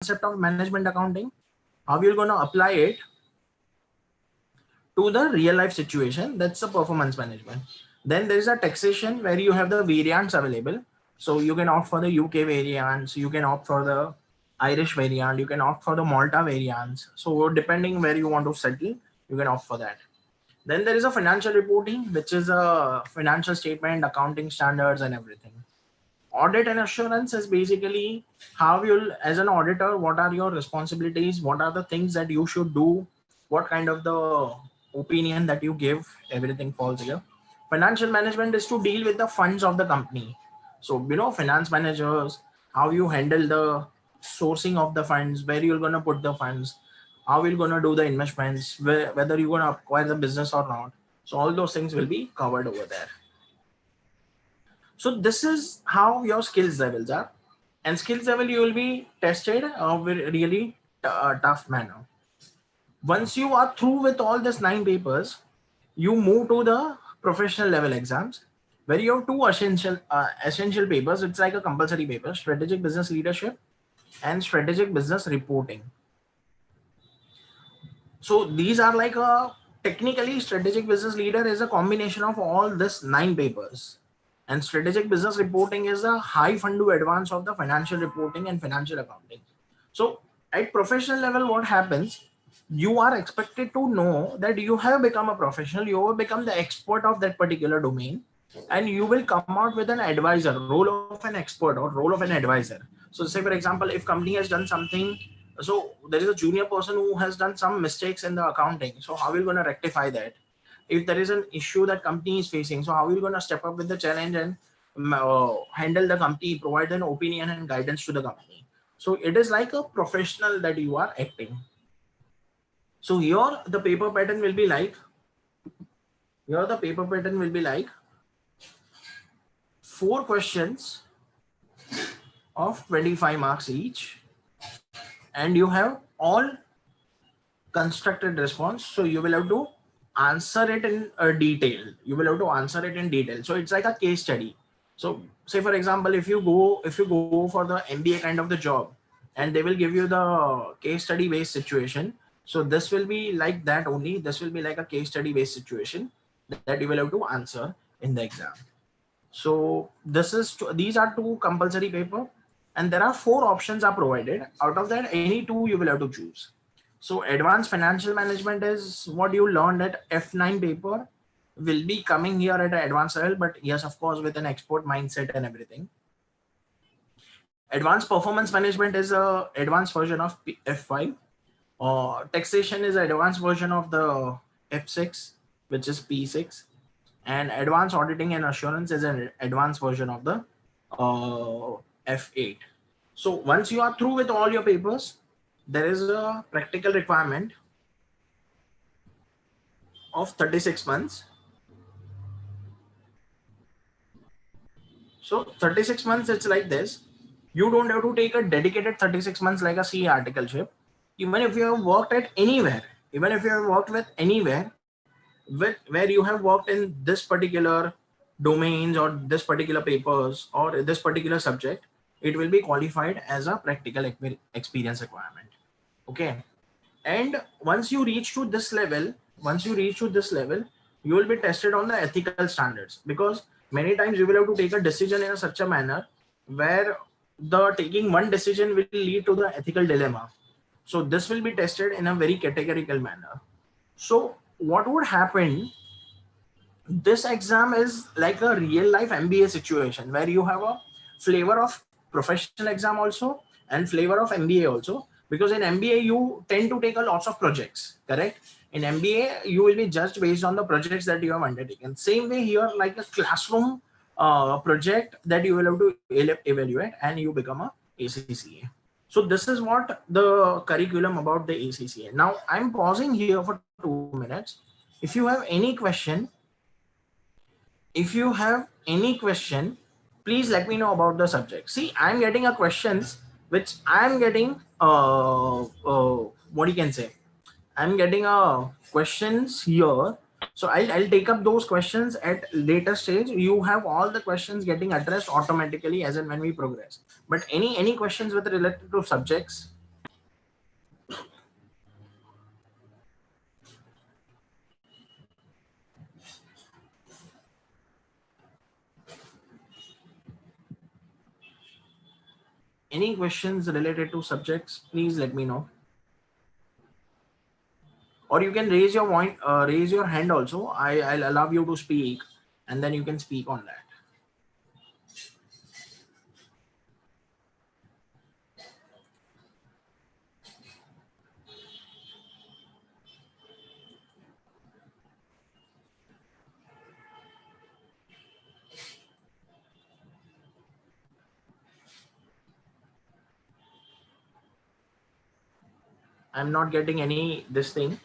concept of management accounting, how you're going to apply it to the real life situation. That's the performance management. Then there is a taxation where you have the variants available. So you can opt for the UK variants, you can opt for the Irish variant, you can opt for the Malta variants. So depending where you want to settle, you can opt for that. Then there is a financial reporting, which is a financial statement, accounting standards and everything. Audit and assurance is basically how you'll, as an auditor, what are your responsibilities, what are the things that you should do, what kind of the opinion that you give, everything falls here. Financial management is to deal with the funds of the company. So finance managers, how you handle the sourcing of the funds, where you're going to put the funds, how you're going to do the investments, whether you're going to acquire the business or not. So all those things will be covered over there. So this is how your skills levels are, and skills level you will be tested with really tough manner. Once you are through with all this 9 papers, you move to the professional level exams, where you have two essential papers. It's like a compulsory paper: strategic business leadership and strategic business reporting. So these are like a technically strategic business leader is a combination of all this 9 papers, and strategic business reporting is a high fund to advance of the financial reporting and financial accounting. So at professional level, what happens? You are expected to know that you have become a professional, you have become the expert of that particular domain, and you will come out with an advisor, role of an expert or role of an advisor. So say for example, if company has done something, so there is a junior person who has done some mistakes in the accounting. So how are you going to rectify that? If there is an issue that company is facing, so how are you going to step up with the challenge and handle the company, provide an opinion and guidance to the company? So it is like a professional that you are acting. So here the paper pattern will be like, 4 questions of 25 marks each, and you have all constructed response. So you will have to answer it in detail. So it's like a case study. So say for example, if you go for the MBA kind of the job, and they will give you the case study based situation. So this will be like that only. This will be like a case study based situation that you will have to answer in the exam. So these are 2 compulsory paper, and there are 4 options are provided. Out of that, any 2 you will have to choose. So advanced financial management is what you learned at F9 paper, will be coming here at an advanced level, but yes, of course, with an expert mindset and everything. Advanced performance management is a advanced version of F5. Taxation is an advanced version of the F6, which is P6. And advanced auditing and assurance is an advanced version of the F8. So once you are through with all your papers, there is a practical requirement of 36 months. So 36 months, it's like this. You don't have to take a dedicated 36 months like a CA articleship. Even if you have worked at anywhere, even if you have worked with anywhere, where you have worked in this particular domains or this particular papers or this particular subject, it will be qualified as a practical experience requirement. Okay. And once you reach to this level, you will be tested on the ethical standards, because many times you will have to take a decision in such a manner where the taking one decision will lead to the ethical dilemma. So this will be tested in a very categorical manner. So what would happen? This exam is like a real life MBA situation where you have a flavor of professional exam also and flavor of MBA also, because in MBA you tend to take a lots of projects, correct? In MBA you will be judged based on the projects that you have undertaken. Same way here, like a classroom project that you will have to evaluate, and you become a ACCA. So this is what the curriculum about the ACCA. Now I'm pausing here for 2 minutes. If you have any question, please let me know about the subject. See, I'm getting a questions which I'm getting what you can say, I'm getting questions here. So I'll take up those questions at later stage. You have all the questions getting addressed automatically as and when we progress. But any questions with related to subjects? Any questions related to subjects, please let me know. Or you can raise your point, raise your hand also. I'll allow you to speak, and then you can speak on that. I'm not getting any this thing.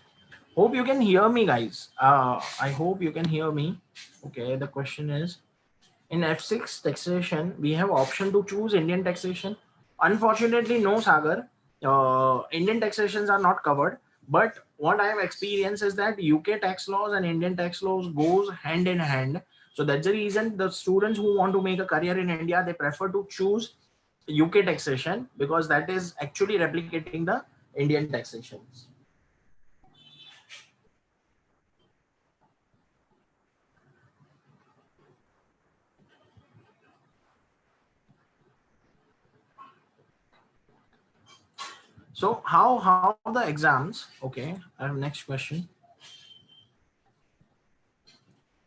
Hope you can hear me, guys. I hope you can hear me. Okay, the question is, in F6 taxation, we have option to choose Indian taxation. Unfortunately, no, Sagar. Indian taxations are not covered. But what I have experienced is that UK tax laws and Indian tax laws goes hand in hand. So that's the reason the students who want to make a career in India, they prefer to choose UK taxation because that is actually replicating the Indian taxations. So how the exams? Okay, I have next question.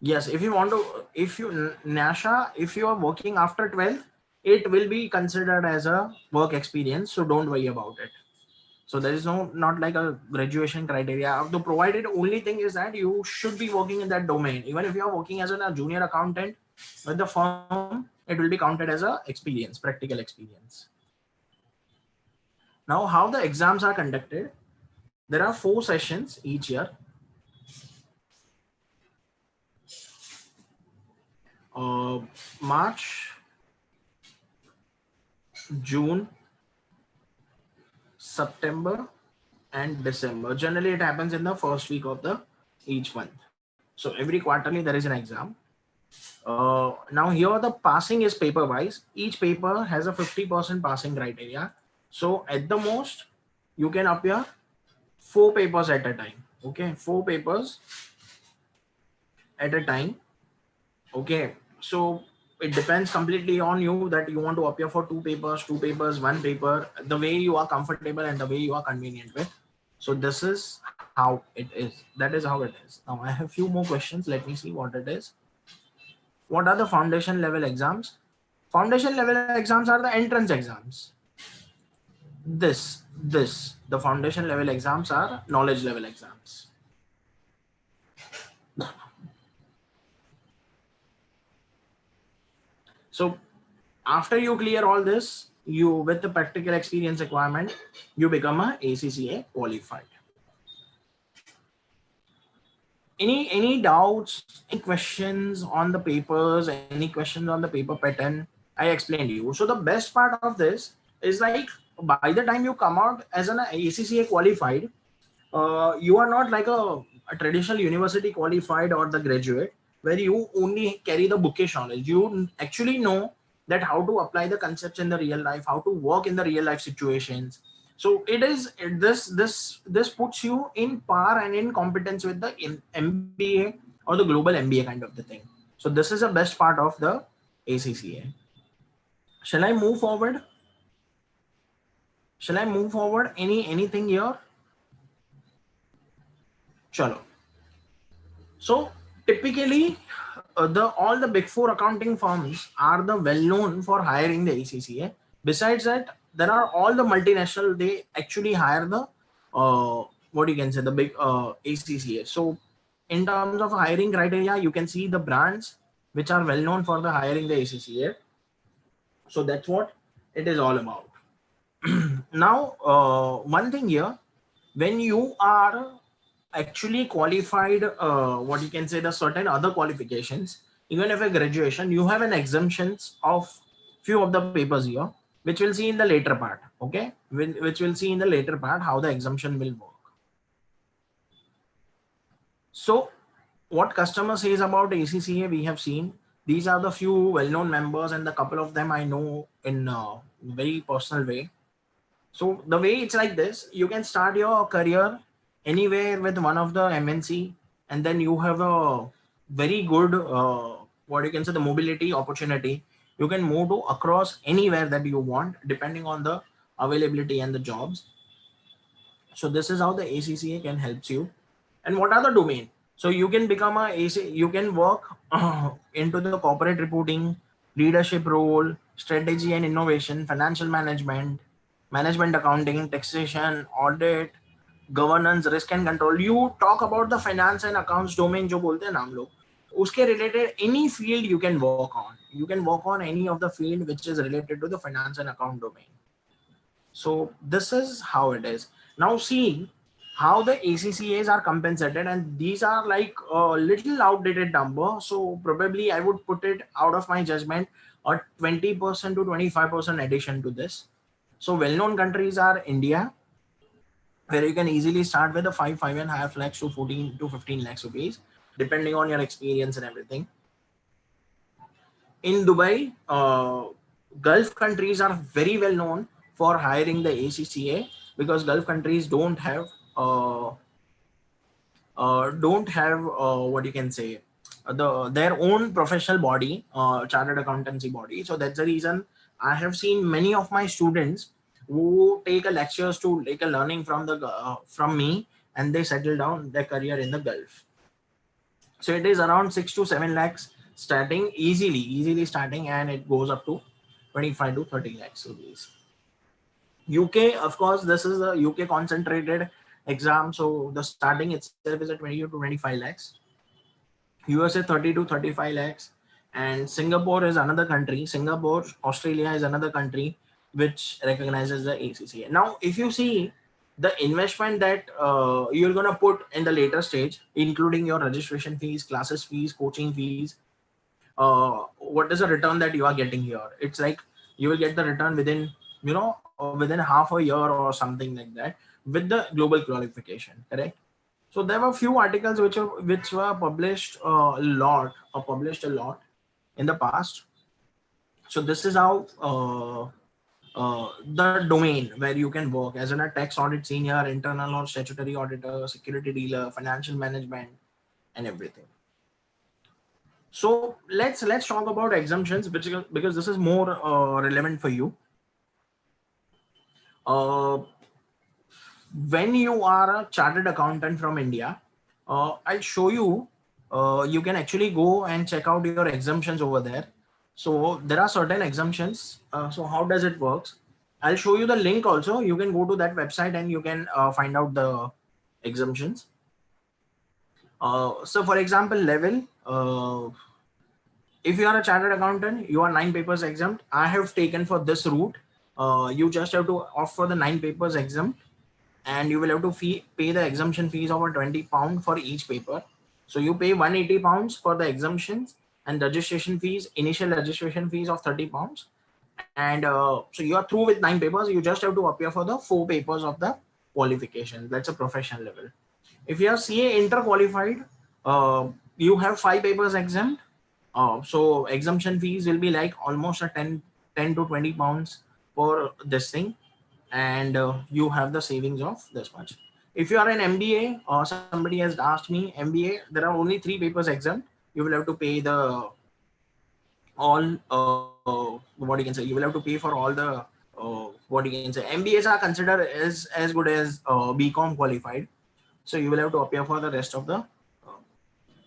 Yes, if you want to, if you Nasha, if you are working after 12th, it will be considered as a work experience. So don't worry about it. So there is no not like a graduation criteria. The provided only thing is that you should be working in that domain. Even if you are working as a junior accountant with the firm, it will be counted as a experience, practical experience. Now, how the exams are conducted? There are 4 sessions each year. March, June, September, and December. Generally, it happens in the first week of the each month. So every quarterly there is an exam. Now here the passing is paper wise. Each paper has a 50% passing criteria. So at the most, you can appear 4 papers at a time. Okay, 4 papers at a time. Okay, so it depends completely on you that you want to appear for 2 papers, 1 paper, the way you are comfortable and the way you are convenient with. So this is how it is. That is how it is. Now I have few more questions. Let me see what it is. What are the foundation level exams? Foundation level exams are the entrance exams. The foundation level exams are knowledge level exams. So after you clear all this, you with the practical experience requirement, you become a ACCA qualified. Any doubts, any questions on the papers, any questions on the paper pattern? I explained you. So the best part of this is like by the time you come out as an ACCA qualified, you are not like a traditional university qualified or the graduate where you only carry the bookish knowledge. You actually know that how to apply the concepts in the real life, how to work in the real life situations. So this puts you in par and in competence with the MBA or the global MBA kind of the thing. So this is the best part of the ACCA. Shall I move forward? Shall I move forward? Anything here? Chalo. So typically, the all the big 4 accounting firms are the well known for hiring the ACCA. Besides that, there are all the multinational. They actually hire the what you can say the big ACCA. So in terms of hiring criteria, you can see the brands which are well known for the hiring the ACCA. So that's what it is all about. Now, one thing here, when you are actually qualified, what you can say the certain other qualifications, even if a graduation, you have an exemptions of few of the papers here, which we'll see in the later part. Okay, which we'll see in the later part how the exemption will work. So what customer says about ACCA, we have seen. These are the few well-known members, and the couple of them I know in a very personal way. So the way it's like this, you can start your career anywhere with one of the MNC, and then you have a very good what you can say the mobility opportunity. You can move to across anywhere that you want depending on the availability and the jobs. So this is how the ACCA can help you. And what are the domain? So you can become a AC, you can work into the corporate reporting, leadership role, strategy and innovation, financial management, management accounting, taxation, audit, governance, risk and control. You talk about the finance and accounts domain जो बोलते हैं ना हम लोग, उसके related any field you can work on. You can work on any of the field which is related to the finance and account domain. So this is how it is. Now see how the ACCAs are compensated, and these are like a little outdated number. So probably I would put it out of my judgment a 20% to 25% addition to this. So well-known countries are India, where you can easily start with a 5.5 lakhs to 14 to 15 lakhs rupees, depending on your experience and everything. In Dubai, Gulf countries are very well known for hiring the ACCA, because Gulf countries uh, don't have what you can say, their own professional body, chartered accountancy body. So that's the reason I have seen many of my students who take a lectures to take a learning from the from me, and they settle down their career in the Gulf. So it is around 6 to 7 lakhs starting, easily starting, and it goes up to 25 to 30 lakhs rupees. UK, of course, this is a UK concentrated exam, so the starting itself is at 20 to 25 lakhs. USA 30 to 35 lakhs, and Singapore is another country. Singapore, Australia is another country which recognizes the ACCA. Now, if you see the investment that you're gonna put in the later stage, including your registration fees, classes fees, coaching fees, what is the return that you are getting here? It's like you will get the return within, within half a year or something like that, with the global qualification, correct? So there were few articles which were published published a lot in the past. So this is how the domain where you can work as a tax audit senior, internal or statutory auditor, security dealer, financial management, and everything. So let's talk about exemptions, because this is more relevant for you. Uh, when you are a chartered accountant from India, I'll show you. You can actually go and check out your exemptions over there. So there are certain exemptions. So how does it works? I'll show you the link also. You can go to that website and you can find out the exemptions. So for example, level. If you are a chartered accountant, you are 9 papers exempt. I have taken for this route. You just have to opt for the 9 papers exempt, and you will have to pay the exemption fees of £20 for each paper. So you pay £180 for the exemptions, and registration fees, initial registration fees of £30. And so you are through with 9 papers. You just have to appear for the 4 papers of the qualification. That's a professional level. If you are CA inter qualified, you have 5 papers exempt. So exemption fees will be like almost a 10 to £20 for this thing, and you have the savings of this much. If you are an MBA, or somebody has asked me, MBA, there are only 3 papers exempt. You will have to pay the all what you can say. You will have to pay for all the what you can say. MBAs are considered as good as BCom qualified. So you will have to appear for the rest of the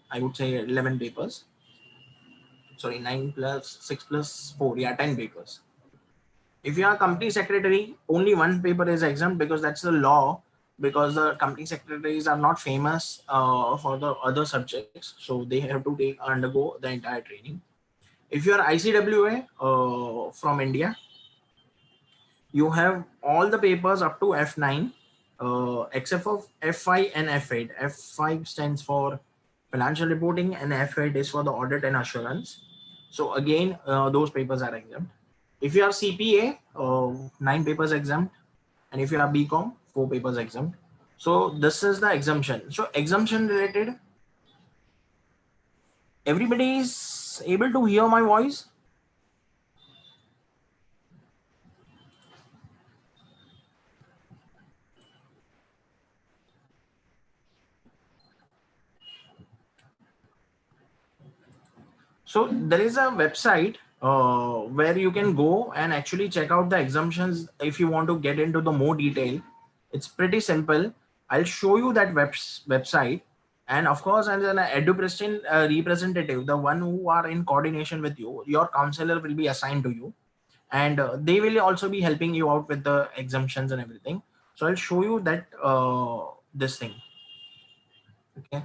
I would say 11 papers. Sorry, 9 plus 6 plus 4, yeah, 10 papers. If you are company secretary, only 1 paper is exempt, because that's the law, because the company secretaries are not famous for the other subjects, so they have to undergo the entire training. If you are ICWA from India, you have all the papers up to F9, except for F5 and F8. F5 stands for financial reporting, and F8 is for the audit and assurance. So again, those papers are exempt. If you are CPA, 9 papers exempt, and if you are BCom, 4 papers exempt. So this is the exemption. So exemption related, everybody is able to hear my voice. So there is a website where you can go and actually check out the exemptions. If you want to get into the more detail, it's pretty simple. I'll show you that website. And of course, as an EduPristine representative, the one who are in coordination with you, your counselor will be assigned to you, and they will also be helping you out with the exemptions and everything. So I'll show you that this thing. Okay,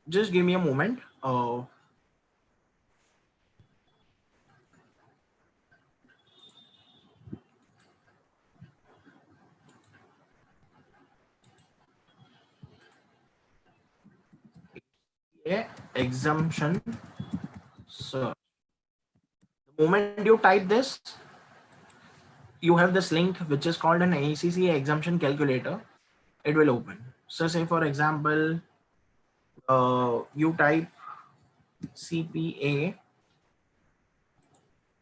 just give me a moment. Yeah, exemption. So the moment you type this, you have this link which is called an ACCA exemption calculator. It will open. So say for example, you type CPA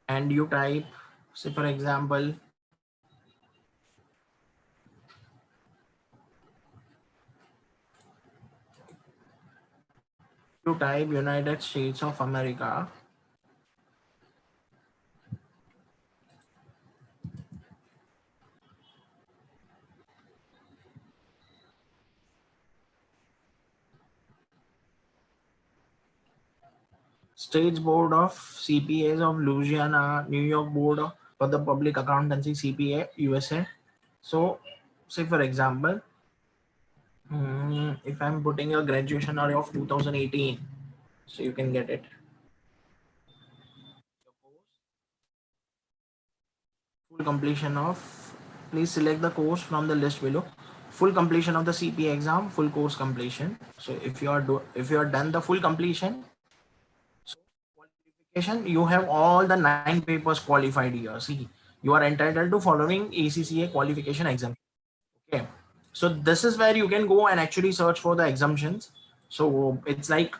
and you type, say for example, you type United States of America. States Board of CPAs of Louisiana, New York Board for the Public Accountancy CPA, USA. So say for example, if I'm putting a graduation year of 2018, so you can get it. Full completion of, please select the course from the list below. Full completion of the CPA exam, full course completion. So if you are done the full completion, so qualification, you have all the 9 papers qualified here. See, you are entitled to following ACCA qualification exam. Okay, so this is where you can go and actually search for the exemptions. So it's like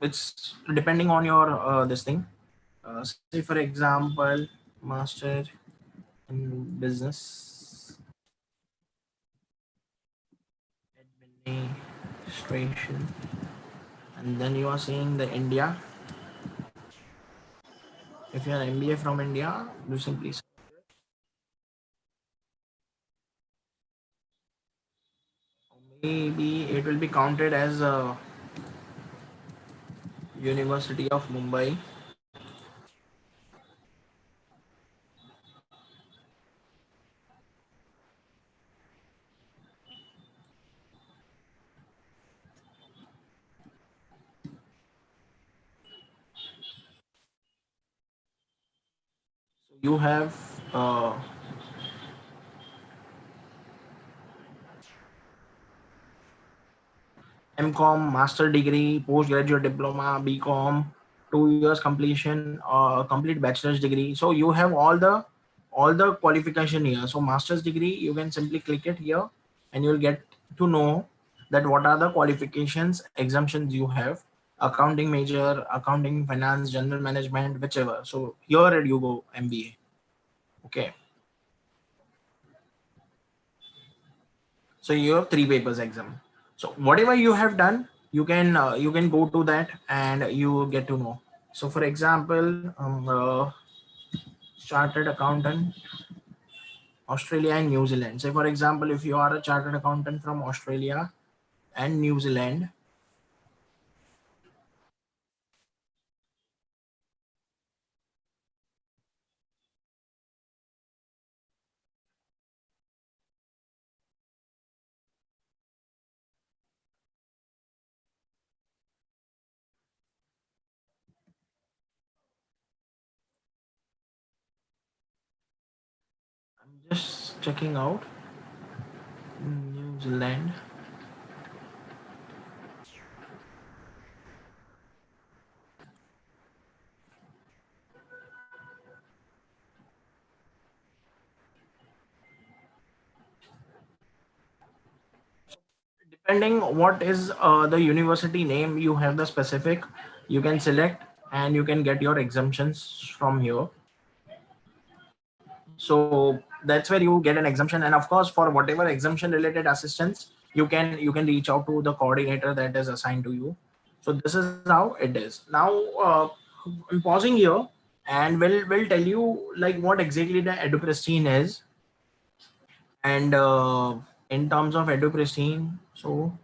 it's depending on your this thing. Say for example, master in business administration, and then you are seeing the India. If you are MBA from India, you simply maybe it will be counted as a University of Mumbai. You have MCom, master degree, postgraduate diploma, BCom, 2 years completion, complete bachelor's degree. So you have all the qualification here. So master's degree, you can simply click it here, and you'll get to know that what are the qualifications, exemptions you have. Accounting major, accounting, finance, general management, whichever. So here you go, MBA. Okay. So you have 3 papers exam. So whatever you have done, you can go to that and you get to know. So for example, chartered accountant, Australia and New Zealand. Say for example, if you are a chartered accountant from Australia and New Zealand, I'm just checking out New Zealand. Depending what is the university name, you have the specific, you can select and you can get your exemptions from here. So that's where you get an exemption, and of course for whatever exemption related assistance, you can reach out to the coordinator that is assigned to you. So this is how it is now. I'm pausing here, and we'll tell you like what exactly the EduPristine is, and in terms of EduPristine. So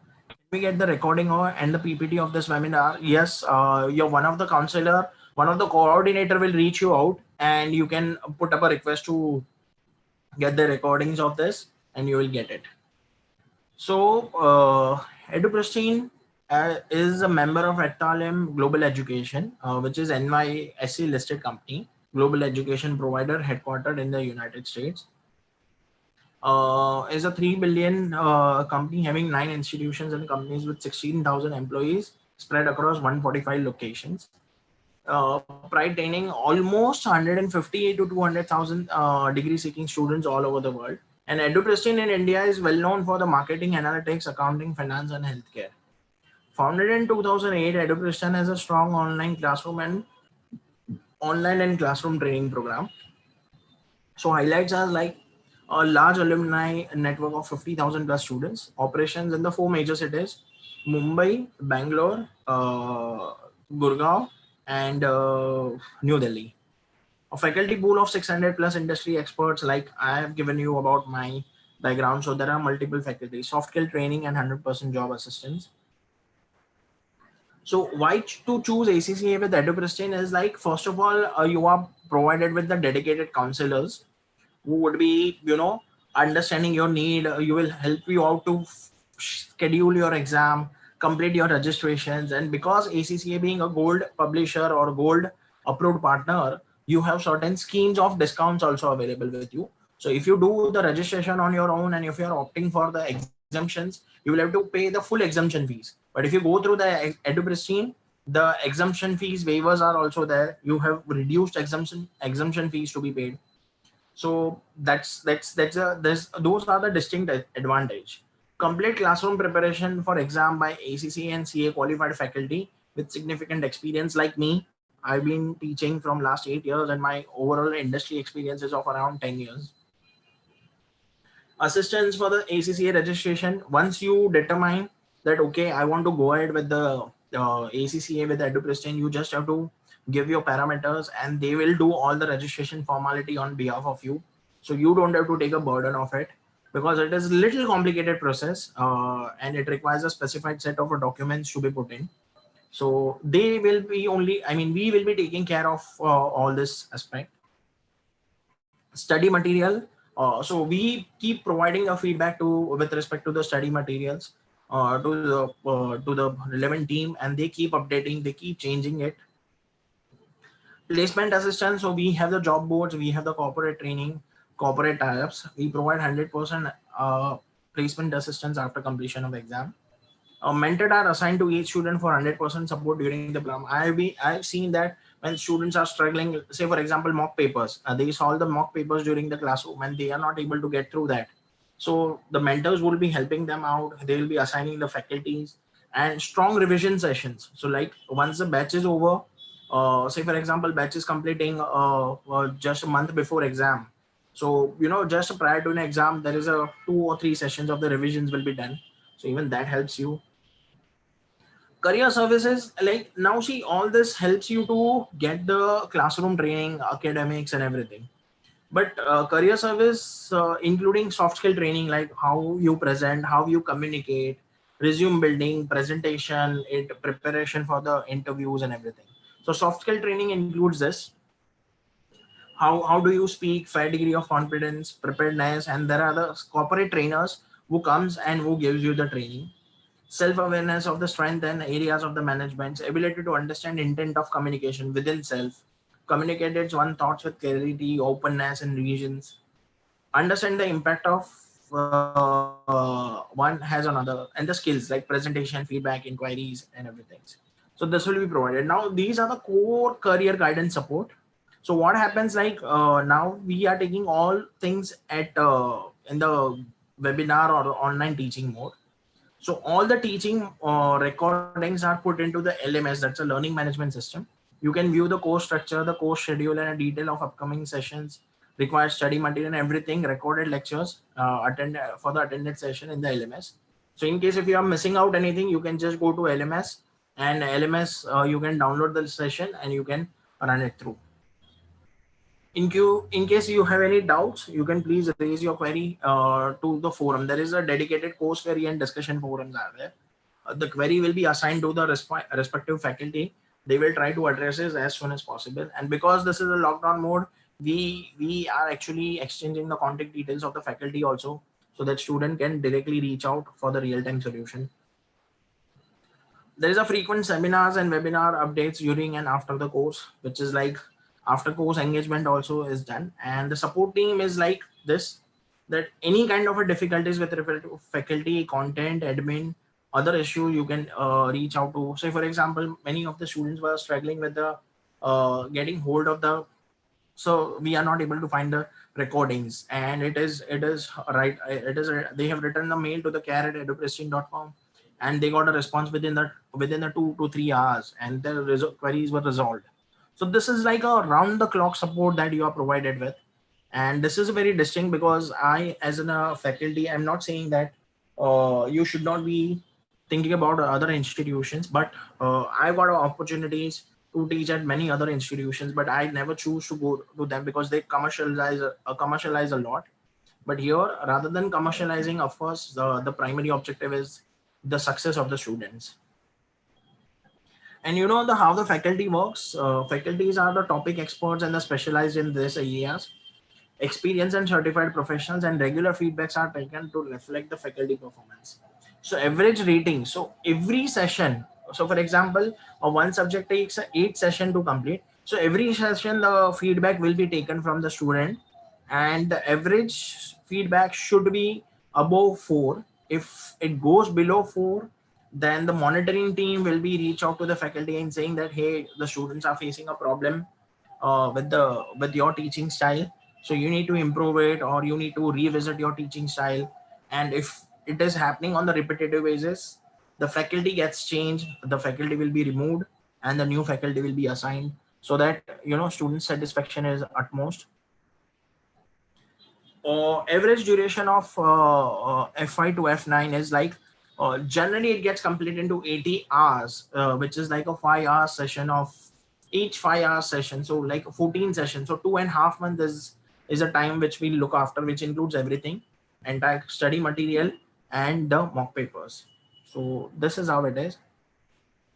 we get the recording and the PPT of this webinar. Yes, you're one of the counselor, one of the coordinator will reach you out, and you can put up a request to get the recordings of this, and you will get it. So EduPristine is a member of Etalim Global Education, which is NYSE listed company, global education provider headquartered in the United States. Is a 3 billion company having 9 institutions and companies with 16,000 employees spread across 145 locations. Pride training almost 150 to 200,000 degree seeking students all over the world. And EduPristine in India is well known for the marketing, analytics, accounting, finance, and healthcare. Founded in 2008, EduPristine has a strong online and classroom training program. So highlights are like a large alumni network of 50,000 plus students, operations in the 4 major cities: Mumbai, Bangalore, Gurgaon, and New Delhi. A faculty pool of 600 plus industry experts. Like I have given you about my background, so there are multiple faculties, soft skill training, and 100% job assistance. So why to choose ACCA with EduPristine is like, first of all, you are provided with the dedicated counselors who would be, understanding your need. You will help you out to schedule your exam, complete your registrations. And because ACCA being a gold publisher or gold approved partner, you have certain schemes of discounts also available with you. So if you do the registration on your own, and if you're opting for the exemptions, you will have to pay the full exemption fees. But if you go through the EduPristine, the exemption fees waivers are also there. You have reduced exemption fees to be paid. So those are the distinct advantage. Complete classroom preparation for exam by ACCA and CA qualified faculty with significant experience. Like me, I've been teaching from last 8 years, and my overall industry experience is of around 10 years. Assistance for the ACCA registration. Once you determine that, okay, I want to go ahead with the ACCA with EduPristine, you just have to give your parameters, and they will do all the registration formality on behalf of you. So you don't have to take a burden of it, because it is a little complicated process, and it requires a specified set of documents to be put in. So they will be only, I mean, we will be taking care of all this aspect. Study material. So we keep providing a feedback to with respect to the study materials to the relevant team, and they keep updating, they keep changing it. Placement assistance. So we have the job boards, we have the corporate training, corporate tie-ups. We provide 100% placement assistance after completion of exam. Mentor are assigned to each student for 100% support during the program. I've seen that when students are struggling, say for example mock papers, they solve the mock papers during the classroom and they are not able to get through that. So the mentors will be helping them out. They will be assigning the faculties, and strong revision sessions. So like once the batch is over, say for example batch is completing just a month before exam. So just prior to an exam, there is a 2 or 3 sessions of the revisions will be done. So even that helps you. Career services, like now see, all this helps you to get the classroom training, academics, and everything. But career service, including soft skill training, like how you present, how you communicate, resume building, presentation, preparation for the interviews and everything. So soft skill training includes this. How do you speak, fair degree of confidence, preparedness, and there are the corporate trainers who comes and who gives you the training. Self-awareness of the strength and areas of the management's ability to understand intent of communication within self, communicate its one thoughts with clarity, openness, and reasons, understand the impact of one has another, and the skills like presentation, feedback, inquiries, and everything. So this will be provided. Now these are the core career guidance support. So what happens, like now we are taking all things at in the webinar or online teaching mode. So all the teaching recordings are put into the LMS, that's a learning management system. You can view the course structure, the course schedule, and a detail of upcoming sessions, required study material, and everything, recorded lectures, for the attended session in the LMS. So in case if you are missing out anything, you can just go to LMS and LMS, you can download the session and you can run it through. In case you have any doubts, you can please raise your query to the forum. There is a dedicated course query and discussion forums are there. The query will be assigned to the respective faculty. They will try to address it as soon as possible. And because this is a lockdown mode, we are actually exchanging the contact details of the faculty also, so that student can directly reach out for the real-time solution. There is a frequent seminars and webinar updates during and after the course, which is like after course engagement also is done. And the support team is like this, that any kind of a difficulties with respect to faculty, content, admin, other issue, you can reach out to. Say for example, many of the students were struggling with the getting hold of the, so we are not able to find the recordings, and it is right, they have written the mail to the care@edupristine.com, and they got a response within the 2 to 3 hours, and their queries were resolved. So this is like a round the clock support that you are provided with. And this is very distinct, because I, as a faculty, I'm not saying that you should not be thinking about other institutions, but I got opportunities to teach at many other institutions, but I never choose to go to them because they commercialize a lot. But here, rather than commercializing, of course, the primary objective is the success of the students. And you know how the faculty works. Faculties are the topic experts and the specialized in this areas. Experienced and certified professionals, and regular feedbacks are taken to reflect the faculty performance. So average rating. So every session. So for example, one subject takes 8 sessions to complete. So every session, the feedback will be taken from the student, and the average feedback should be above 4. If it goes below 4, then the monitoring team will be reach out to the faculty and saying that, hey, the students are facing a problem with your teaching style, so you need to improve it, or you need to revisit your teaching style. And if it is happening on the repetitive basis, the faculty gets changed, the faculty will be removed, and the new faculty will be assigned, so that student satisfaction is utmost. Average duration of F5 to F9 is like, generally it gets completed into 80 hours, which is like a 5 hour session of each 5 hour session. So like 14 sessions. So 2.5 months is a time which we look after, which includes everything, entire study material and the mock papers. So this is how it is.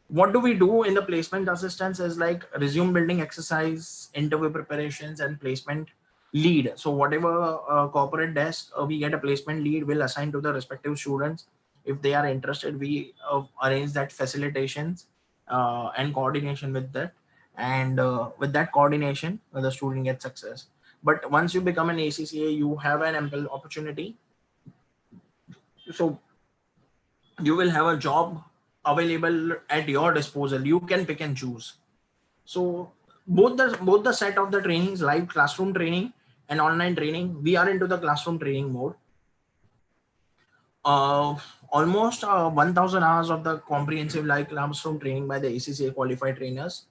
What do we do in the placement assistance is like resume building exercise, interview preparations, and placement lead. So whatever corporate desk we get a placement lead will assign to the respective students. If they are interested, we arrange that facilitations and coordination with that. And with that coordination, the student gets success. But once you become an ACCA, you have an ample opportunity. So you will have a job available at your disposal. You can pick and choose. So both the set of the trainings, live classroom training and online training, we are into the classroom training mode. Almost 1000 hours of the comprehensive live classroom training by the ACCA qualified trainers,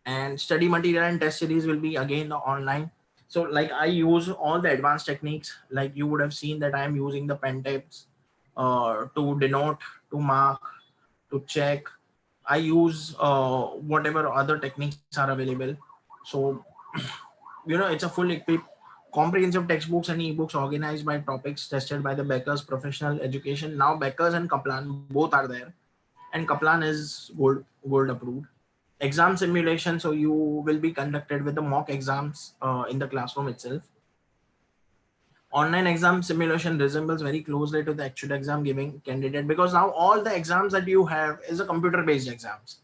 and study material and test series will be again the online. So like I use all the advanced techniques, like you would have seen that I am using the pen tips to denote, to mark, to check. I use whatever other techniques are available. So it's a full equipped comprehensive textbooks and ebooks organized by topics, tested by the Becker's professional education. Now Becker's and Kaplan both are there, and Kaplan is gold approved. Exam simulation, so you will be conducted with the mock exams in the classroom itself. Online exam simulation resembles very closely to the actual exam giving candidate, because now all the exams that you have is a computer based exams.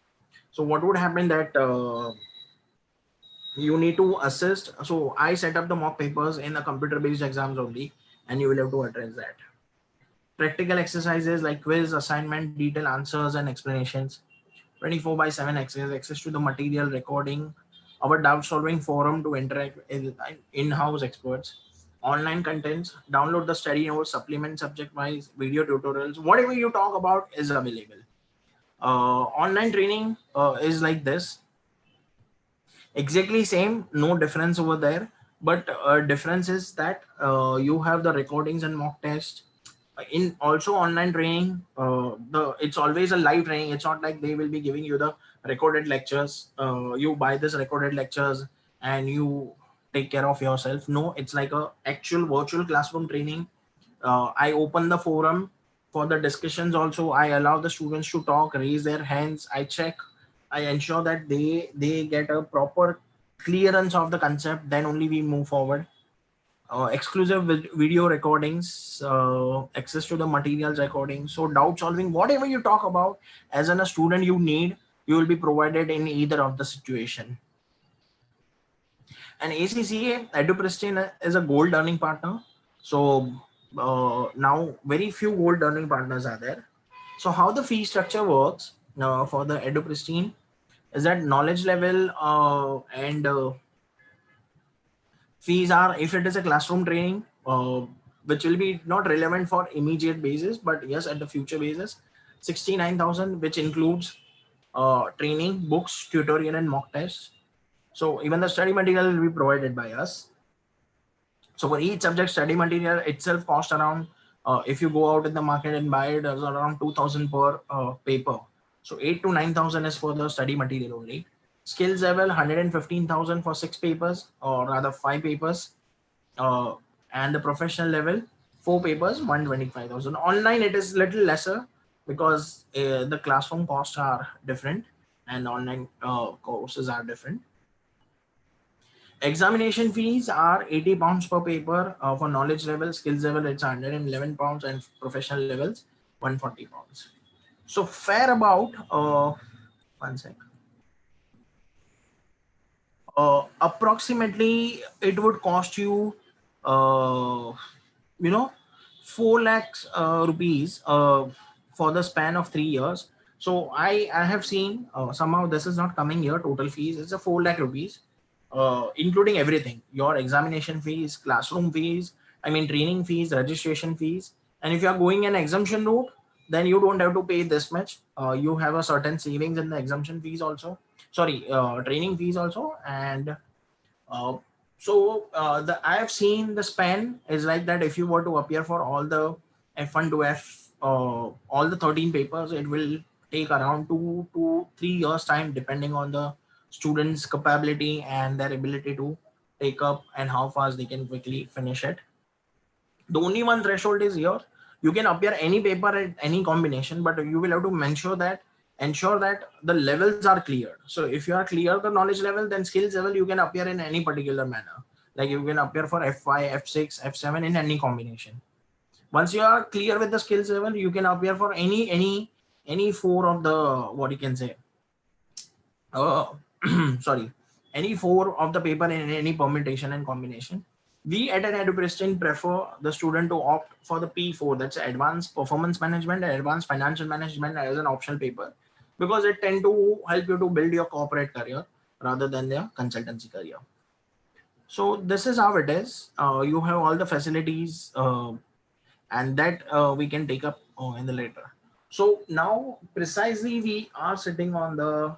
So what would happen that you need to assist. So I set up the mock papers in the computer based exams only, and you will have to address that. Practical exercises like quiz, assignment, detailed answers and explanations. 24/7 access to the material, recording, our doubt solving forum to interact with in-house experts. Online contents, download the study notes, supplement subject wise, video tutorials, whatever you talk about is available. Online training is like this, exactly same, no difference over there. But difference is that you have the recordings and mock tests, In also online training, it's always a live training. It's not like they will be giving you the recorded lectures. You buy this recorded lectures and you take care of yourself. No, it's like a actual virtual classroom training. I open the forum for the discussions. Also, I allow the students to talk, raise their hands. I check, I ensure that they get a proper clearance of the concept. Then only we move forward. Exclusive video recordings, access to the materials recording. So doubt solving, whatever you talk about as a student you need, you will be provided in either of the situation. And ACCA EduPristine is a gold earning partner. So now very few gold earning partners are there. So how the fee structure works for the EduPristine is that knowledge level and fees are, if it is a classroom training, which will be not relevant for immediate basis, but yes, at the future basis, 69,000, which includes training, books, tutorial, and mock tests. So even the study material will be provided by us. So for each subject, study material itself cost around, if you go out in the market and buy it, around 2,000 per paper. So 8 to 9,000 is for the study material only. Skills level 115,000 for 6 papers, or rather 5 papers. uh, and the professional level 4 papers, 125,000. Online it is little lesser because the classroom costs are different and online courses are different. Examination fees are 80 pounds per paper for knowledge level. Skills level it's 111 pounds, and professional levels 140 pounds. So fair about one sec. Approximately it would cost you uh, you know 4 lakhs rupees for the span of 3 years. So I have seen somehow this is not coming here. Total fees, it's a 4 lakh rupees, including everything: your examination fees, classroom fees, I mean training fees, registration fees. And if you are going an exemption route, then you don't have to pay this much. You have a certain savings in the exemption fees also, sorry, training fees also. And uh, the I have seen the span is like that. If you were to appear for all the F1 to F, all the 13 papers, it will take around 2 to 3 years time, depending on the students' capability and their ability to take up and how fast they can quickly finish it. The only one threshold is here: you can appear any paper at any combination, but you will have to ensure that the levels are cleared. So if you are clear the knowledge level, then skills level you can appear in any particular manner. Like you can appear for F5, F6, F7 in any combination. Once you are clear with the skills level, you can appear for any four of the, what you can say, uh, sorry, any four of the paper in any permutation and combination. We at an EduPristine prefer the student to opt for the P4, that's Advanced Performance Management and Advanced Financial Management, as an optional paper, because it tend to help you to build your corporate career rather than their consultancy career. So this is how it is. You have all the facilities, and that we can take up in the later. So now precisely we are sitting on the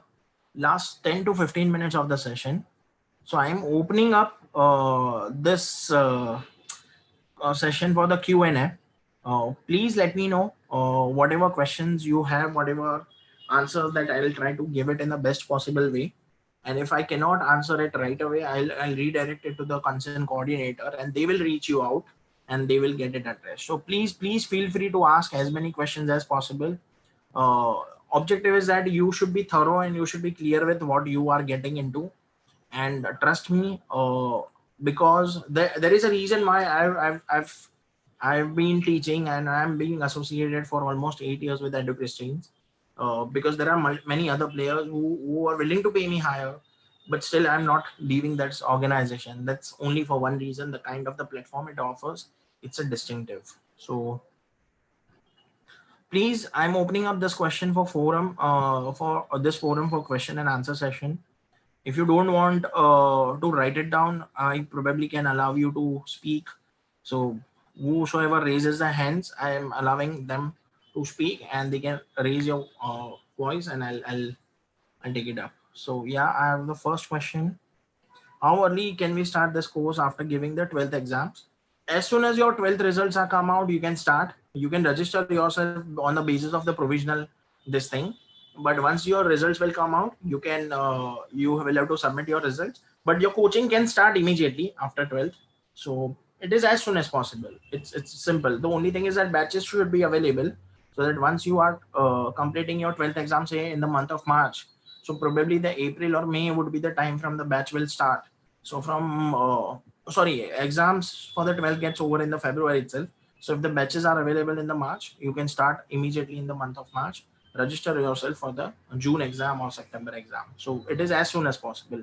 last 10 to 15 minutes of the session. So I am opening up this session for the Q&A. Please let me know whatever questions you have, whatever answers, that I will try to give it in the best possible way. And if I cannot answer it right away, I'll redirect it to the concerned coordinator, and they will reach you out and they will get it addressed. So please feel free to ask as many questions as possible. Uh, Objective is that you should be thorough and you should be clear with what you are getting into. And trust me, because there is a reason why I've been teaching and I'm being associated for almost 8 years with EduPristine, because there are many other players who are willing to pay me higher, but still I'm not leaving that organization. That's only for one reason: the kind of the platform it offers. It's a distinctive. So please, I'm opening up this question for forum, for this forum for question and answer session. If you don't want to write it down, I probably can allow you to speak. So whosoever raises their hands, I am allowing them to speak, and they can raise your voice, and I'll take it up. So yeah, I have the first question: how early can we start this course after giving the 12th exams? As soon as your 12th results are come out, you can start. you can register yourself on the basis of the provisional this thing, but once your results will come out, you can you will have to submit your results, but your coaching can start immediately after 12th. So it is as soon as possible. It's simple. The only thing is that batches should be available, so that once you are completing your 12th exam, say in the month of March, so probably the April or May would be the time from the batch will start. So from sorry, exams for the 12th gets over in the February itself. So if the batches are available in the March, you can start immediately in the month of March, register yourself for the June exam or September exam. So it is as soon as possible.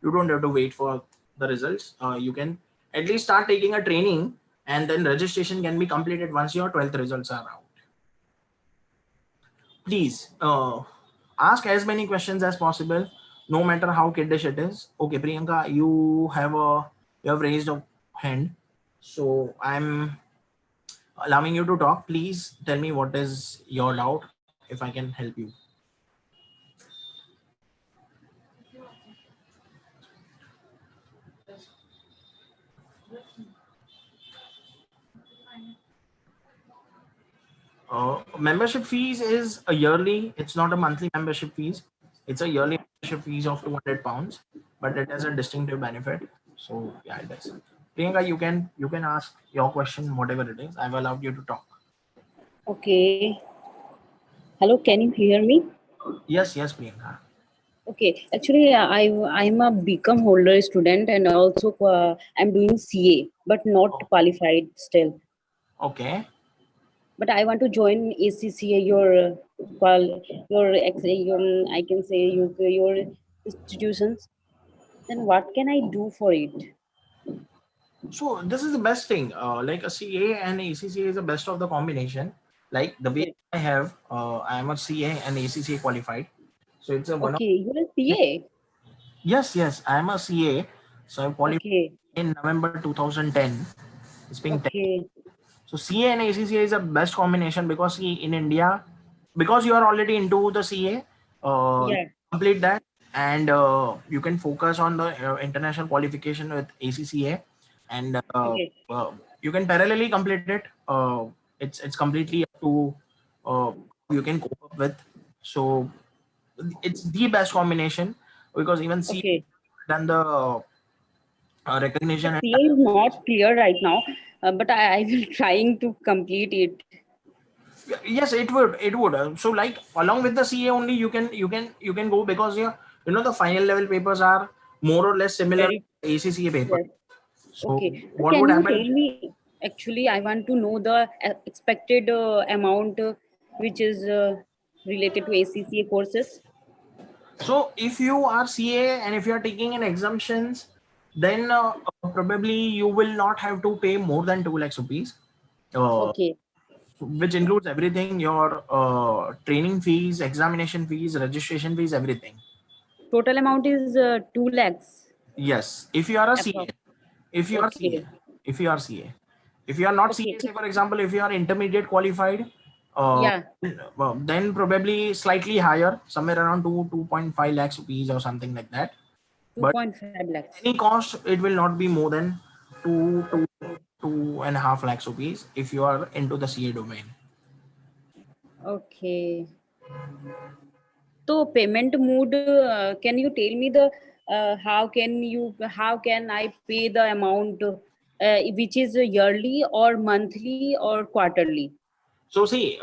You don't have to wait for the results. You can at least start taking a training, and then registration can be completed once your 12th results are out. Please ask as many questions as possible, no matter how kiddish it is. Okay, Priyanka, you have raised a hand, so I'm allowing you to talk. Please tell me what is your doubt, if I can help you. Membership fees is a yearly. It's not a monthly membership fees. It's a yearly membership fees of £200, but it has a distinctive benefit. So yeah, it is. Priyanka, you can ask your question, whatever it is. I've allowed you to talk. Okay. Hello, can you hear me? Yes, yes, Priyanka. Okay. Actually, I'm a BCom holder student and also I'm doing CA, but not Oh, qualified still. okay. But I want to join ACCA, your I can say your institutions. Then what can I do for it? So this is the best thing. Like a CA and ACCA is the best of the combination. Like the way Yeah. I am a CA and ACCA qualified. So it's a one of. Okay, you're a CA. Yes, yes, I am a CA. So I qualified Okay. in November 2010. It's been 10. Okay. So CA and ACCA is the best combination, because see, in India, because you are already into the CA, you Yeah. complete that, and you can focus on the international qualification with ACCA, and Okay. you can parallelly complete it. It's completely up to uh, you can cope up with. So it's the best combination, because even CA Okay. done the recognition But and CA is not clear right now, but I will trying to complete it. yes, it would so like along with the CA only, you can go, because yeah, the final level papers are more or less similar Very to ACCA paper. yes. So Okay. what Can would you happen? tell me? Actually, I want to know the expected amount which is related to ACCA courses. So if you are CA and if you are taking an exemptions, then probably you will not have to pay more than 2 lakhs rupees, uh, Okay. which includes everything, your training fees, examination fees, registration fees, everything. Total amount is 2 lakhs. Yes, if you are a CA, Approx. if you are CA, Okay. if you are CA, if you are not Okay. CA, say for example, if you are intermediate qualified, uh, Yeah. well, then probably slightly higher, somewhere around 2.5 lakhs rupees or something like that. But 2.5 lakhs. any cost, it will not be more than two and a half lakhs rupees if you are into the CA domain. Okay. So payment mode, can you tell me the how can I pay the amount which is yearly or monthly or quarterly? So see,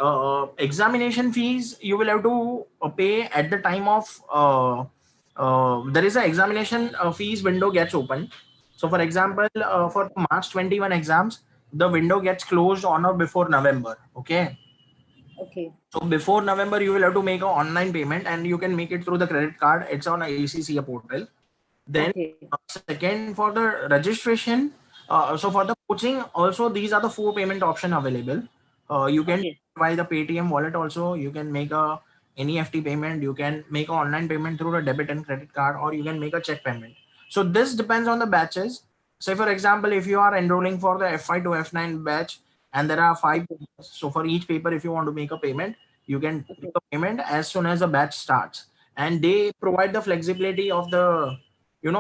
examination fees you will have to pay at the time of there is an examination fees window gets open. So for example, for March 21 exams, the window gets closed on or before November. Okay. Okay. So before November, you will have to make an online payment, and you can make it through the credit card. It's on ACCA portal. Then Okay. second, for the registration, so for the coaching also, these are the four payment option available. You can Okay. buy the Paytm wallet also, you can make a NEFT payment, you can make an online payment through the debit and credit card, or you can make a check payment. So this depends on the batches. Say for example, if you are enrolling for the F5 to F9 batch, and there are five Okay. papers, so for each paper, if you want to make a payment, you can make Okay. a payment as soon as the batch starts, and they provide the flexibility of the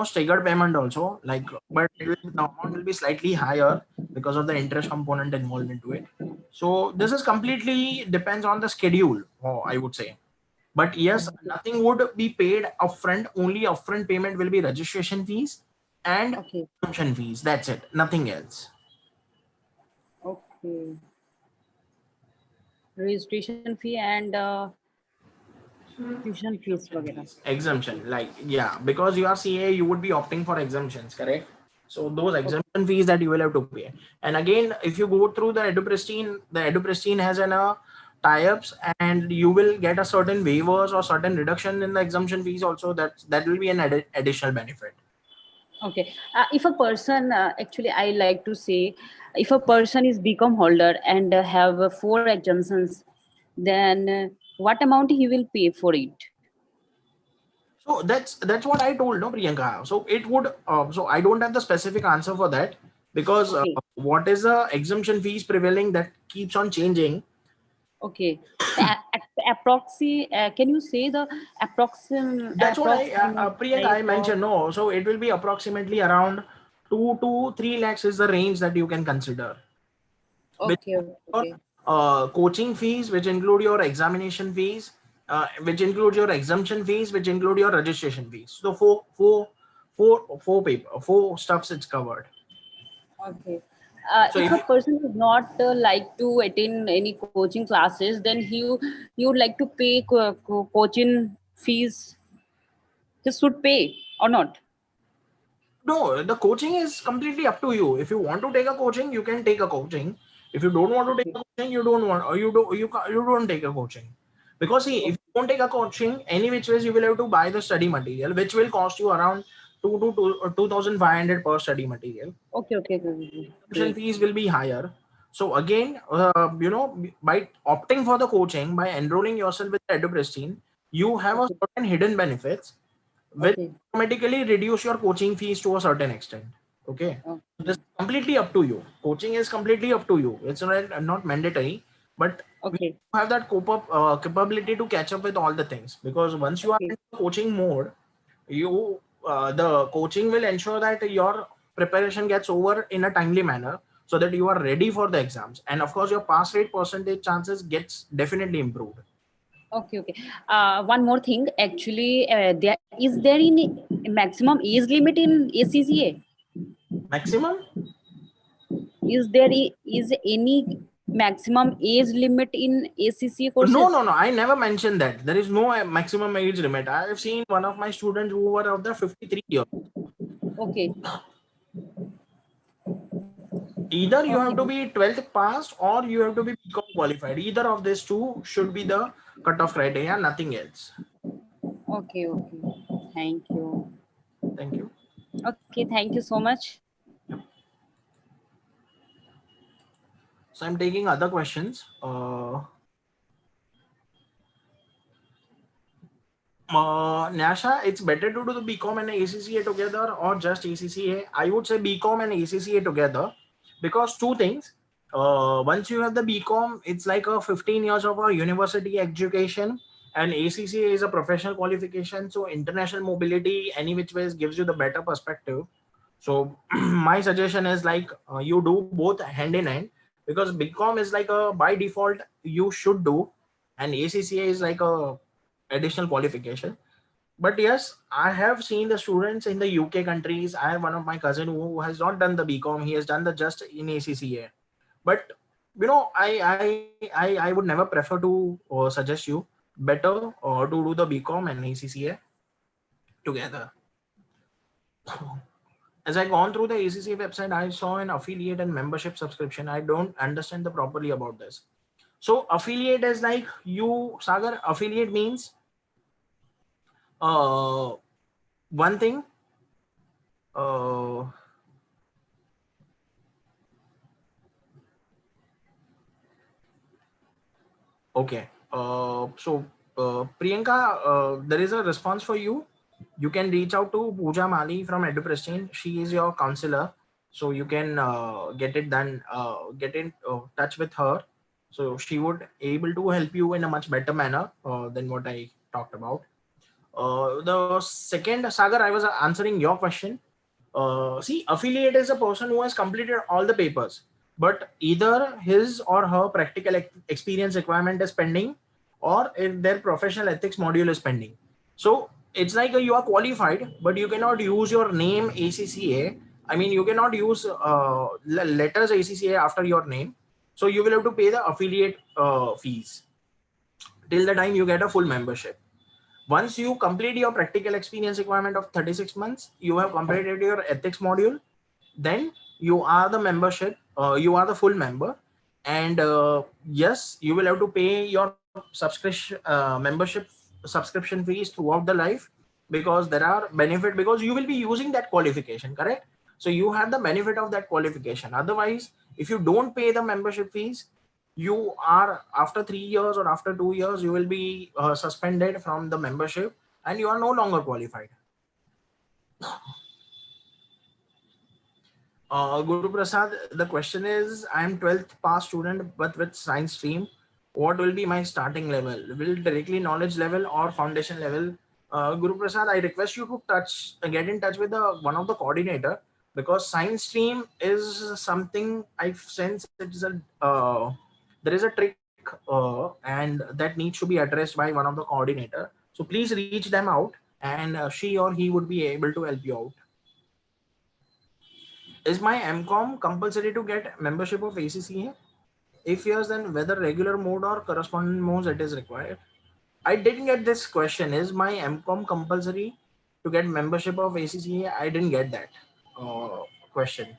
staggered payment also, like, but the amount will be slightly higher because of the interest component involved into it. So this is completely depends on the schedule, I would say. But yes, nothing would be paid upfront. Only upfront payment will be registration fees and Okay. consumption fees. That's it. Nothing else. Okay. Registration fee and tuition fees वगैरह. Exemption, like, yeah, because you are CA, you would be opting for exemptions, correct? So those Okay. exemption fees that you will have to pay. And again, if you go through the EduPristine has an tie-ups, and you will get a certain waivers or certain reduction in the exemption fees also. That will be an additional benefit. Okay. If a person, actually, I like to say, if a person is BCom holder and have four exemptions, then what amount he will pay for it? So that's what I told, no, Priyanka. So it would. So I don't have the specific answer for that, because Okay. what is the exemption fees prevailing, that keeps on changing. Okay. So can you say the That's what approximate Priyanka, price I of? mentioned. No, so it will be approximately around 2 to 3 lakhs is the range that you can consider. Which Okay. your Okay. coaching fees, which include your examination fees, which include your exemption fees, which include your registration fees. So four stuffs it's covered. Okay. So If if a you, person is not like to attend any coaching classes, then you would like to pay coaching fees. He should pay or not? no, the coaching is completely up to you. If you want to take a coaching, you can take a coaching. If you don't want to take Okay. a coaching, you don't want, or you don't take a coaching. Because see, if Okay. you don't take a coaching, any which ways you will have to buy the study material, which will cost you around 2,500 per study material. Okay. Okay. Okay. Tuition Great. fees will be higher. So again, by opting for the coaching, by enrolling yourself with EduPristine, you have a Okay. certain hidden benefits which Okay. automatically reduce your coaching fees to a certain extent. Okay, this Okay. is completely up to you. Coaching is completely up to you. It's not mandatory, but we Okay. have that capability to catch up with all the things, because once you are Okay. in coaching mode, you the coaching will ensure that your preparation gets over in a timely manner, so that you are ready for the exams, and of course your pass rate percentage chances gets definitely improved. Okay. Okay. One more thing. Actually, there any maximum age limit in ACCA? Maximum. Is any maximum age limit in ACCA No, courses? no, no. I never mentioned that. There is no maximum age limit. I have seen one of my students who were of the 53 years. Okay. Either you have Okay. to be 12th passed or you have to be BCom qualified. Either of these two should be the cutoff criteria, nothing else. Okay. Okay. Thank you. Thank you. Okay. Thank you so much. Yep. So I'm taking other questions. Nyasha, it's better to do the BCom and ACCA together or just ACCA? I would say BCom and ACCA together, because two things. Once you have the BCom, it's like a 15 years of a university education, and ACCA is a professional qualification. So international mobility, any which ways, gives you the better perspective. So my suggestion is like, you do both hand in hand, because BCom is like a by default you should do, and ACCA is like a additional qualification. But yes, I have seen the students in the UK countries. I have one of my cousin who has not done the BCom. He has done the just in ACCA. But I would never prefer to suggest you, better to do the BCom and ACCA together. As I gone through the ACCA website, I saw an affiliate and membership subscription. I don't understand the properly about this. So affiliate is like, you, Sagar, affiliate means uh one thing. uh Okay. Priyanka, there is a response for you. You can reach out to Pooja Mali from EduPristine. She is your counselor, so you can get it done. Get in touch with her, so she would able to help you in a much better manner than what I talked about. The second, Sagar, I was answering your question. See, affiliate is a person who has completed all the papers, but either his or her practical experience requirement is pending, or if their professional ethics module is pending. So it's like you are qualified, but you cannot use your name ACCA. I mean, you cannot use letters ACCA after your name. So you will have to pay the affiliate fees till the time you get a full membership. Once you complete your practical experience requirement of 36 months, you have completed your ethics module, then you are the membership, you are the full member. And yes, you will have to pay your subscription fees throughout the life, because there are benefit, because you will be using that qualification, correct? So you have the benefit of that qualification. Otherwise, if you don't pay the membership fees, you are, after 3 years or after 2 years, you will be suspended from the membership and you are no longer qualified. Guru Prasad, the question is, I am 12th pass student but with science stream. What will be my starting level? Will directly knowledge level or foundation level? Guru Prasad, I request you to get in touch with one of the coordinator, because science stream is something I sense it is there is a trick and that needs to be addressed by one of the coordinator. So please reach them out, and she or he would be able to help you out. Is my MCOM compulsory to get membership of ACCA? If yes, then whether regular mode or correspondent modes it is required? I didn't get this question. Is my MCOM compulsory to get membership of ACCA? I didn't get that question.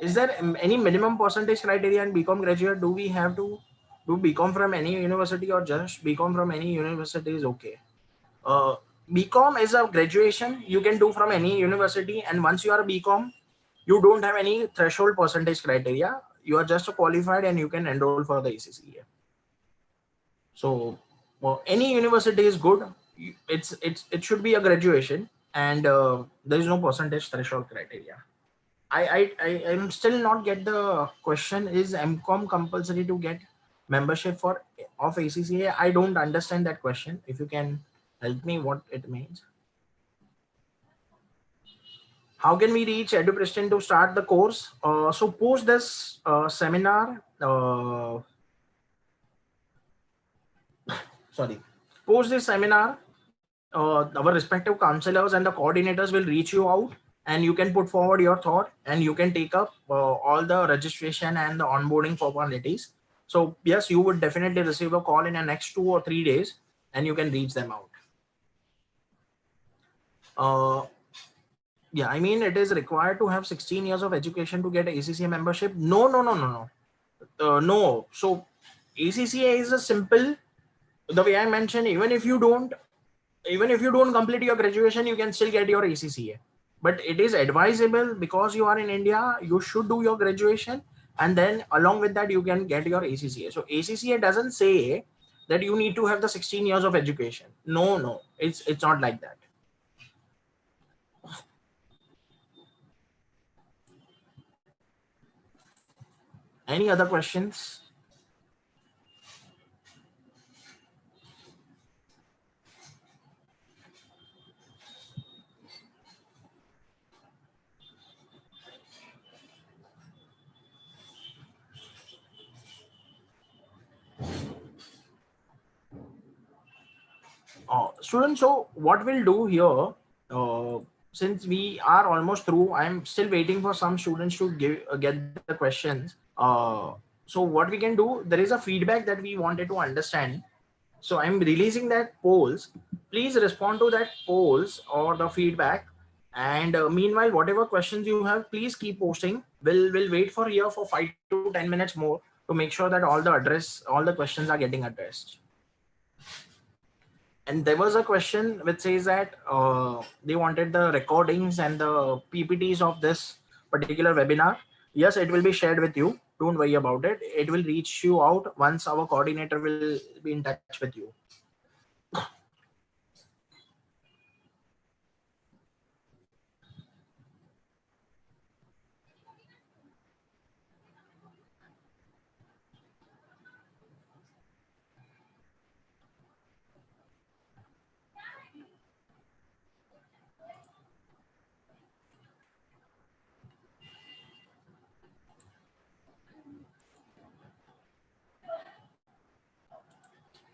Is there any minimum percentage criteria in BCom graduate? Do we have to do BCom from any university, or just BCom from any university is okay? Uh, BCom is a graduation you can do from any university, and once you are a BCom, you don't have any threshold percentage criteria. You are just qualified and you can enroll for the ACCA. So any university is good. It should be a graduation, and there is no percentage threshold criteria. I am still not get the question. Is MCOM compulsory to get membership for of ACCA? I don't understand that question. If you can help me, what it means. How can we reach EduPristine to start the course? So post this seminar. Sorry, post this seminar. Our respective counselors and the coordinators will reach you out, and you can put forward your thought, and you can take up all the registration and the onboarding formalities. So yes, you would definitely receive a call in the next 2 or 3 days, and you can reach them out. Uh, yeah, I mean, it is required to have 16 years of education to get ACCA membership. No, no, no, no, no. No. So ACCA is a simple, the way I mentioned, even if you don't complete your graduation, you can still get your ACCA. But it is advisable, because you are in India, you should do your graduation, and then along with that you can get your ACCA. So ACCA doesn't say that you need to have the 16 years of education. No, no, it's not like that. Any other questions? Students, so what we'll do here, since we are almost through, I'm still waiting for some students to get the questions. So what we can do, there is a feedback that we wanted to understand. So I'm releasing that polls. Please respond to that polls or the feedback. And meanwhile, whatever questions you have, please keep posting. We'll wait for here for 5 to 10 minutes more to make sure that all the questions are getting addressed. And there was a question which says that they wanted the recordings and the PPTs of this particular webinar. Yes, it will be shared with you. Don't worry about it. It will reach you out once our coordinator will be in touch with you.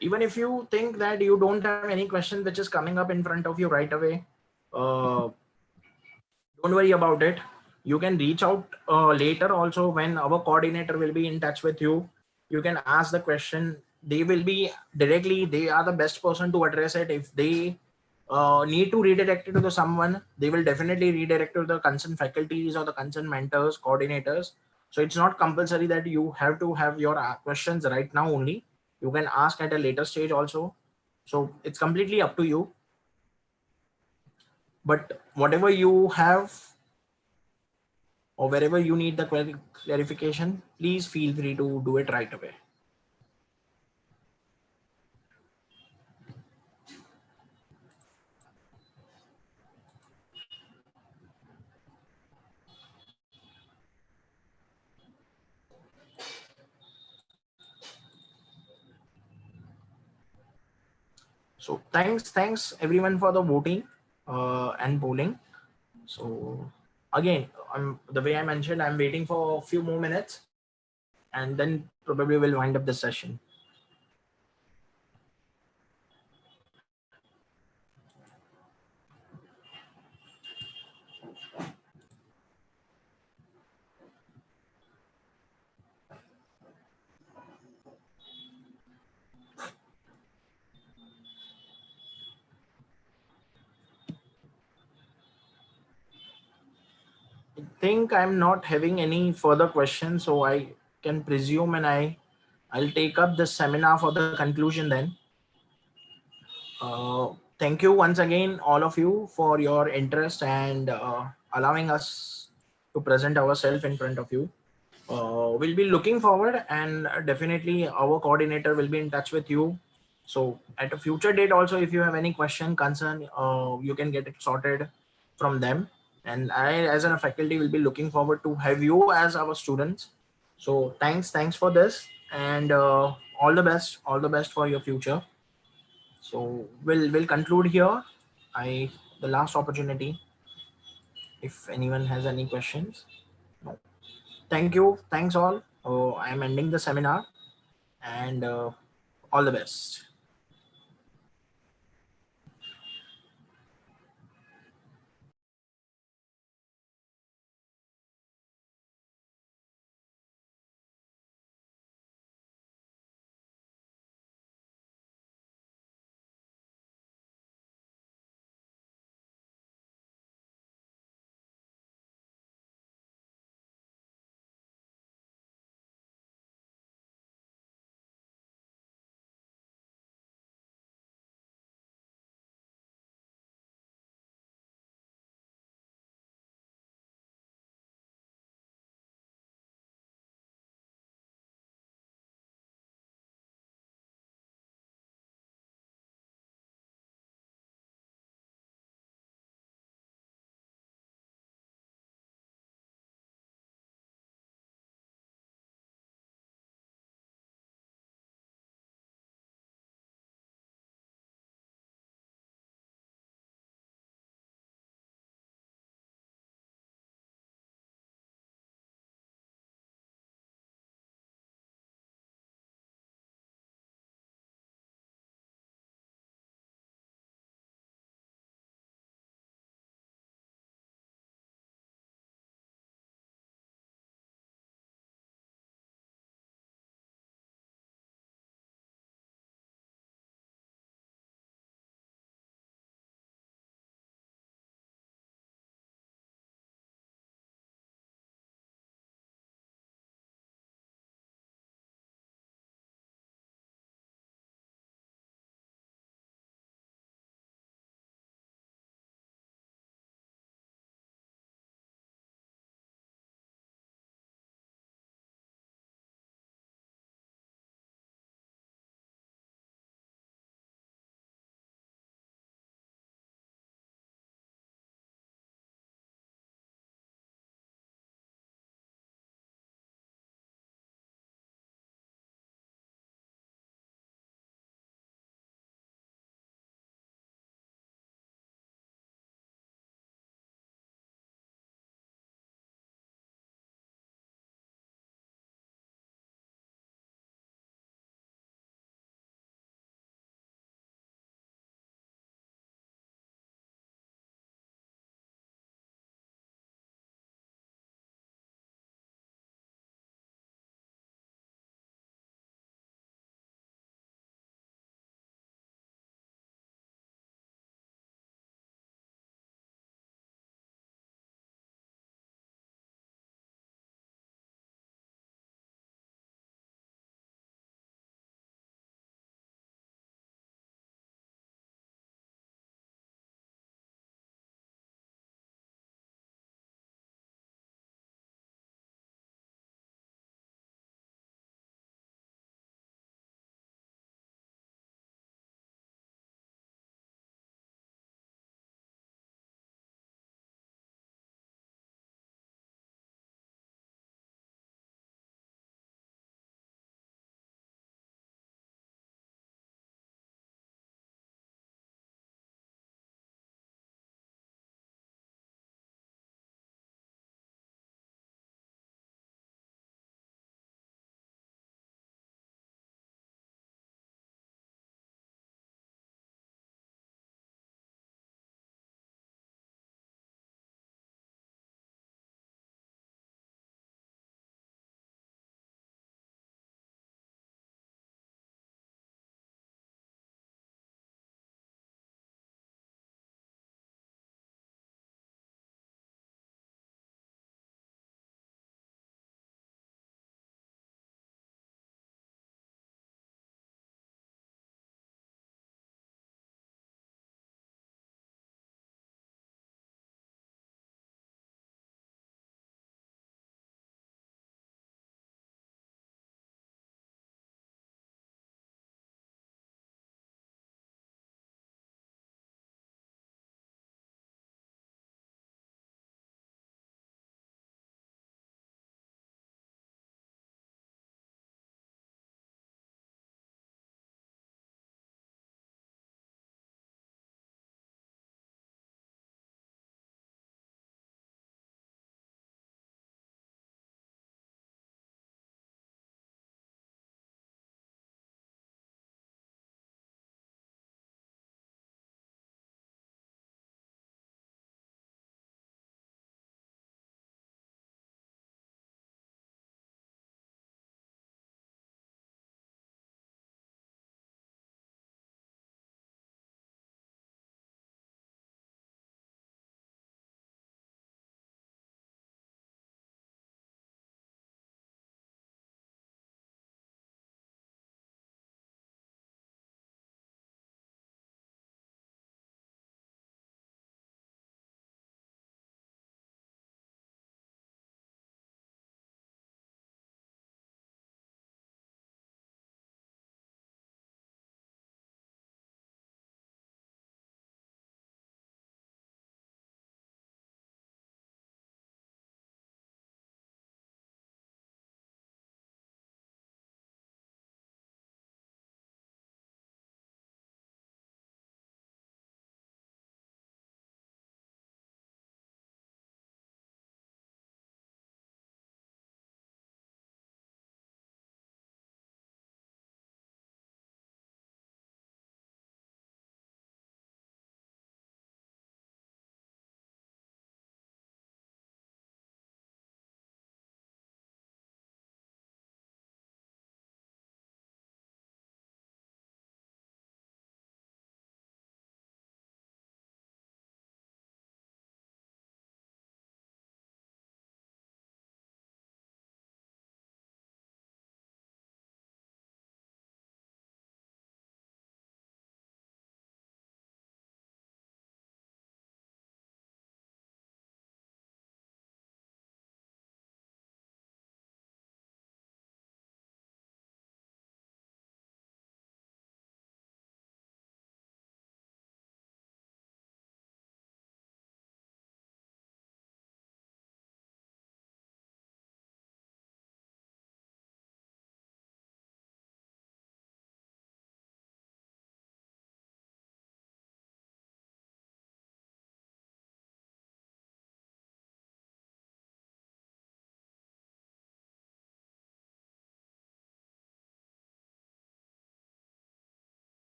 Even if you think that you don't have any question which is coming up in front of you right away, uh, don't worry about it. You can reach out later also when our coordinator will be in touch with you. You can ask the question. They will be directly, they are the best person to address it. If they need to redirect it to someone, they will definitely redirect to the concerned faculties or the concerned mentors, coordinators. So it's not compulsory that you have to have your questions right now only. You can ask at a later stage also. So it's completely up to you. But whatever you have or wherever you need the clarification, please feel free to do it right away. So thanks everyone for the voting and polling. So again, the way I mentioned, I'm waiting for a few more minutes, and then probably we'll wind up the session. I think I'm not having any further questions, so I can presume and I'll take up the seminar for the conclusion then. Thank you once again, all of you, for your interest and allowing us to present ourselves in front of you. We'll be looking forward, and definitely our coordinator will be in touch with you. So at a future date also, if you have any question, concern, you can get it sorted from them. And I, as a faculty, will be looking forward to have you as our students. So thanks for this, and all the best for your future. So we'll conclude here. I the last opportunity. If anyone has any questions, no. Thank you. Thanks all. I am ending the seminar, and all the best.